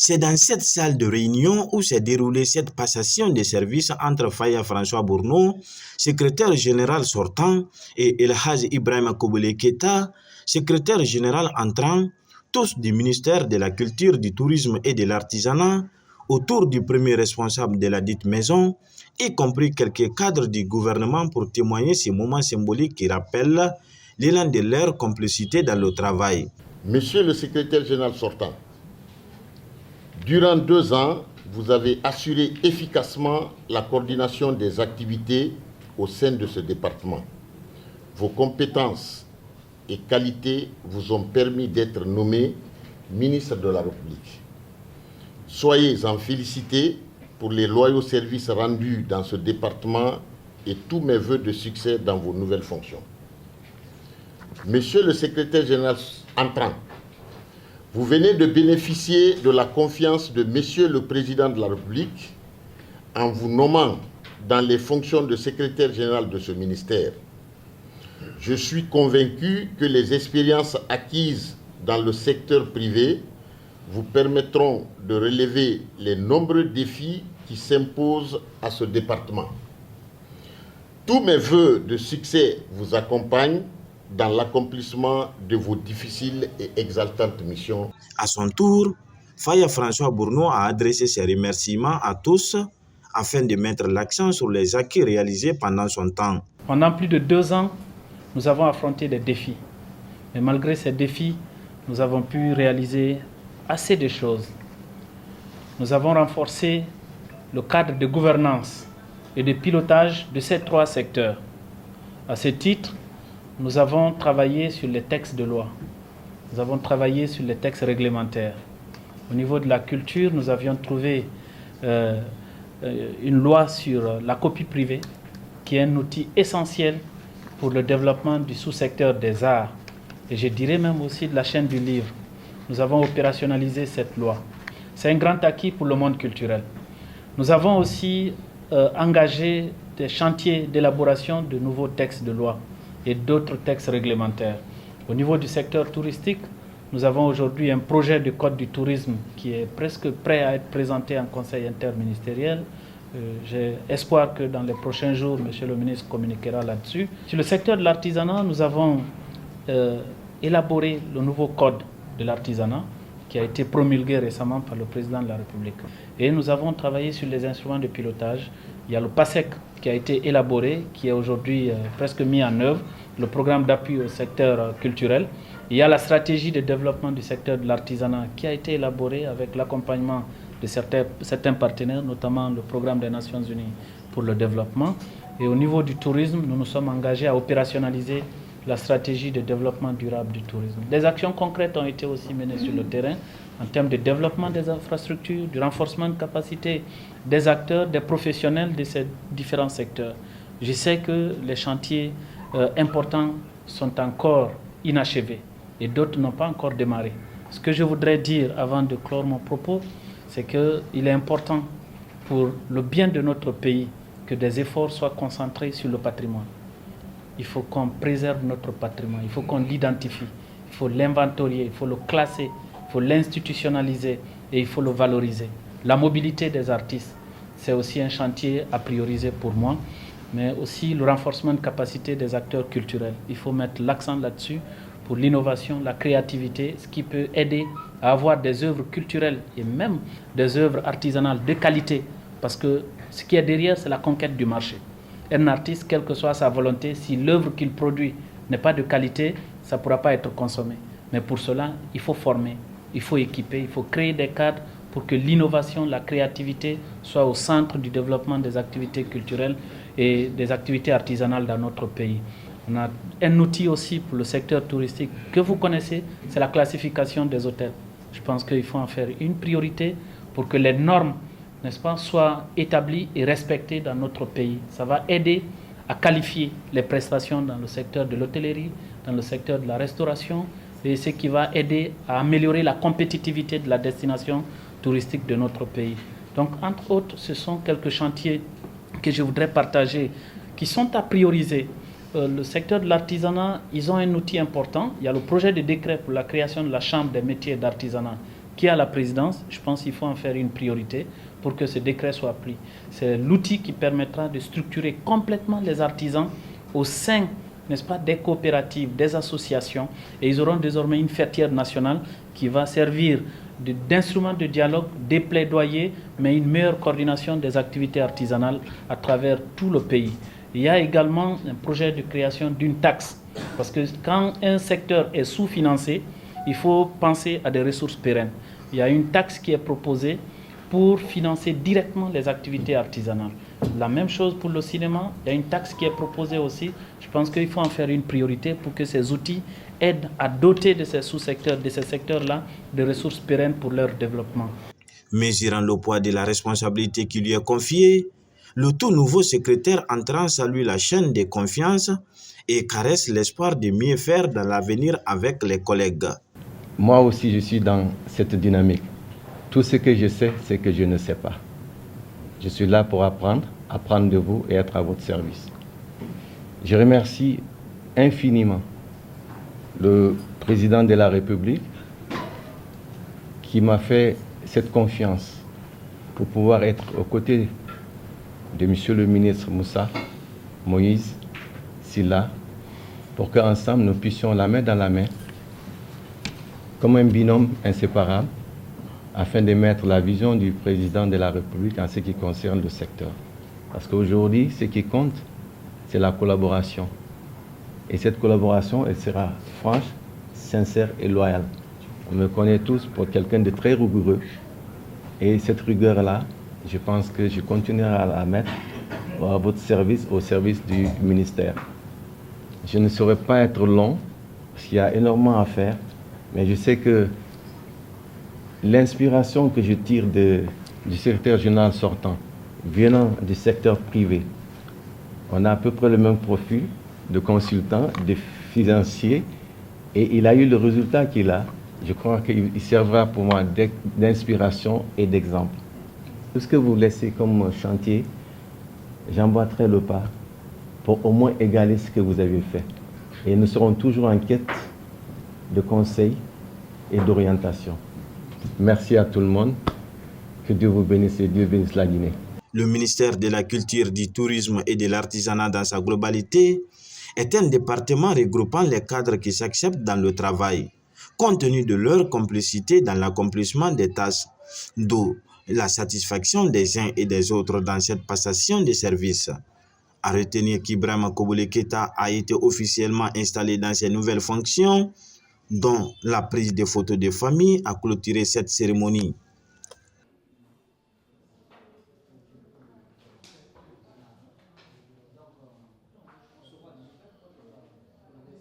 C'est dans cette salle de réunion où s'est déroulée cette passation de services entre Faya François Bourneau, secrétaire général sortant, et El Hadj Ibrahima Koboulé Keita, secrétaire général entrant, tous du ministère de la Culture, du Tourisme et de l'Artisanat, autour du premier responsable de la dite maison, y compris quelques cadres du gouvernement pour témoigner ces moments symboliques qui rappellent l'élan de leur complicité dans le travail. Monsieur le secrétaire général sortant, durant 2 ans, vous avez assuré efficacement la coordination des activités au sein de ce département. Vos compétences et qualités vous ont permis d'être nommé ministre de la République. Soyez-en félicités pour les loyaux services rendus dans ce département et tous mes vœux de succès dans vos nouvelles fonctions. Monsieur le secrétaire général entrant, vous venez de bénéficier de la confiance de Monsieur le Président de la République en vous nommant dans les fonctions de secrétaire général de ce ministère. Je suis convaincu que les expériences acquises dans le secteur privé vous permettront de relever les nombreux défis qui s'imposent à ce département. Tous mes vœux de succès vous accompagnent dans l'accomplissement de vos difficiles et exaltantes missions. À son tour, Faya François Bourneau a adressé ses remerciements à tous afin de mettre l'accent sur les acquis réalisés pendant son temps. Pendant plus de 2 ans, nous avons affronté des défis. Mais malgré ces défis, nous avons pu réaliser assez de choses. Nous avons renforcé le cadre de gouvernance et de pilotage de ces 3 secteurs. À ce titre, nous avons travaillé sur les textes de loi. Nous avons travaillé sur les textes réglementaires. Au niveau de la culture, nous avions trouvé une loi sur la copie privée, qui est un outil essentiel pour le développement du sous-secteur des arts. Et je dirais même aussi de la chaîne du livre. Nous avons opérationnalisé cette loi. C'est un grand acquis pour le monde culturel. Nous avons aussi engagé des chantiers d'élaboration de nouveaux textes de loi et d'autres textes réglementaires. Au niveau du secteur touristique, nous avons aujourd'hui un projet de code du tourisme qui est presque prêt à être présenté en conseil interministériel. J'ai espoir que dans les prochains jours, Monsieur le ministre communiquera là-dessus. Sur le secteur de l'artisanat, nous avons élaboré le nouveau code de l'artisanat qui a été promulgué récemment par le président de la République. Et nous avons travaillé sur les instruments de pilotage. Il y a le PASEC qui a été élaboré, qui est aujourd'hui presque mis en œuvre, le programme d'appui au secteur culturel. Il y a la stratégie de développement du secteur de l'artisanat qui a été élaborée avec l'accompagnement de certains partenaires, notamment le programme des Nations Unies pour le développement. Et au niveau du tourisme, nous nous sommes engagés à opérationnaliser la stratégie de développement durable du tourisme. Des actions concrètes ont été aussi menées sur le terrain en termes de développement des infrastructures, du renforcement de capacité des acteurs, des professionnels de ces différents secteurs. Je sais que les chantiers importants sont encore inachevés et d'autres n'ont pas encore démarré. Ce que je voudrais dire avant de clore mon propos, c'est qu'il est important pour le bien de notre pays que des efforts soient concentrés sur le patrimoine. Il faut qu'on préserve notre patrimoine, il faut qu'on l'identifie, il faut l'inventorier, il faut le classer, il faut l'institutionnaliser et il faut le valoriser. La mobilité des artistes, c'est aussi un chantier à prioriser pour moi, mais aussi le renforcement de capacité des acteurs culturels. Il faut mettre l'accent là-dessus pour l'innovation, la créativité, ce qui peut aider à avoir des œuvres culturelles et même des œuvres artisanales de qualité, parce que ce qui est derrière, c'est la conquête du marché. Un artiste, quelle que soit sa volonté, si l'œuvre qu'il produit n'est pas de qualité, ça ne pourra pas être consommé. Mais pour cela, il faut former, il faut équiper, il faut créer des cadres pour que l'innovation, la créativité soient au centre du développement des activités culturelles et des activités artisanales dans notre pays. On a un outil aussi pour le secteur touristique que vous connaissez, c'est la classification des hôtels. Je pense qu'il faut en faire une priorité pour que les normes, n'est-ce pas, soient établies et respectées dans notre pays. Ça va aider à qualifier les prestations dans le secteur de l'hôtellerie, dans le secteur de la restauration, et ce qui va aider à améliorer la compétitivité de la destination touristique de notre pays. Donc, entre autres, ce sont quelques chantiers que je voudrais partager, qui sont à prioriser. Le secteur de l'artisanat, ils ont un outil important. Il y a le projet de décret pour la création de la Chambre des métiers d'artisanat qui est à la présidence, je pense qu'il faut en faire une priorité pour que ce décret soit pris. C'est l'outil qui permettra de structurer complètement les artisans au sein, n'est-ce pas, des coopératives, des associations, et ils auront désormais une fêtière nationale qui va servir d'instrument de dialogue, des plaidoyers, mais une meilleure coordination des activités artisanales à travers tout le pays. Il y a également un projet de création d'une taxe, parce que quand un secteur est sous-financé, il faut penser à des ressources pérennes. Il y a une taxe qui est proposée pour financer directement les activités artisanales. La même chose pour le cinéma, il y a une taxe qui est proposée aussi. Je pense qu'il faut en faire une priorité pour que ces outils aident à doter de ces sous-secteurs, de ces secteurs-là, de ressources pérennes pour leur développement. Mesurant le poids de la responsabilité qui lui est confiée, le tout nouveau secrétaire entrant salue la chaîne de confiance et caresse l'espoir de mieux faire dans l'avenir avec les collègues. Moi aussi, je suis dans cette dynamique. Tout ce que je sais, c'est que je ne sais pas. Je suis là pour apprendre de vous et être à votre service. Je remercie infiniment le président de la République qui m'a fait cette confiance pour pouvoir être aux côtés de monsieur le ministre Moussa, Moïse, Silla, pour qu'ensemble nous puissions la main dans la main, comme un binôme inséparable, afin de mettre la vision du président de la République en ce qui concerne le secteur. Parce qu'aujourd'hui, ce qui compte, c'est la collaboration. Et cette collaboration, elle sera franche, sincère et loyale. On me connaît tous pour quelqu'un de très rigoureux. Et cette rigueur-là, je pense que je continuerai à la mettre à votre service, au service du ministère. Je ne saurais pas être long, parce qu'il y a énormément à faire, mais je sais que l'inspiration que je tire du secrétaire général sortant, venant du secteur privé, on a à peu près le même profil de consultant, de financier, et il a eu le résultat qu'il a. Je crois qu'il servira pour moi d'inspiration et d'exemple. Tout ce que vous laissez comme chantier, j'emboîterai le pas pour au moins égaler ce que vous avez fait. Et nous serons toujours en quête de conseils et d'orientation. Merci à tout le monde. Que Dieu vous bénisse et Dieu bénisse la Guinée. Le ministère de la Culture, du Tourisme et de l'Artisanat dans sa globalité est un département regroupant les cadres qui s'acceptent dans le travail, compte tenu de leur complicité dans l'accomplissement des tâches, d'où la satisfaction des uns et des autres dans cette passation de services. À retenir qu'Ibrahima Kobolé Keita a été officiellement installé dans ses nouvelles fonctions, dont la prise de photos de famille a clôturé cette cérémonie.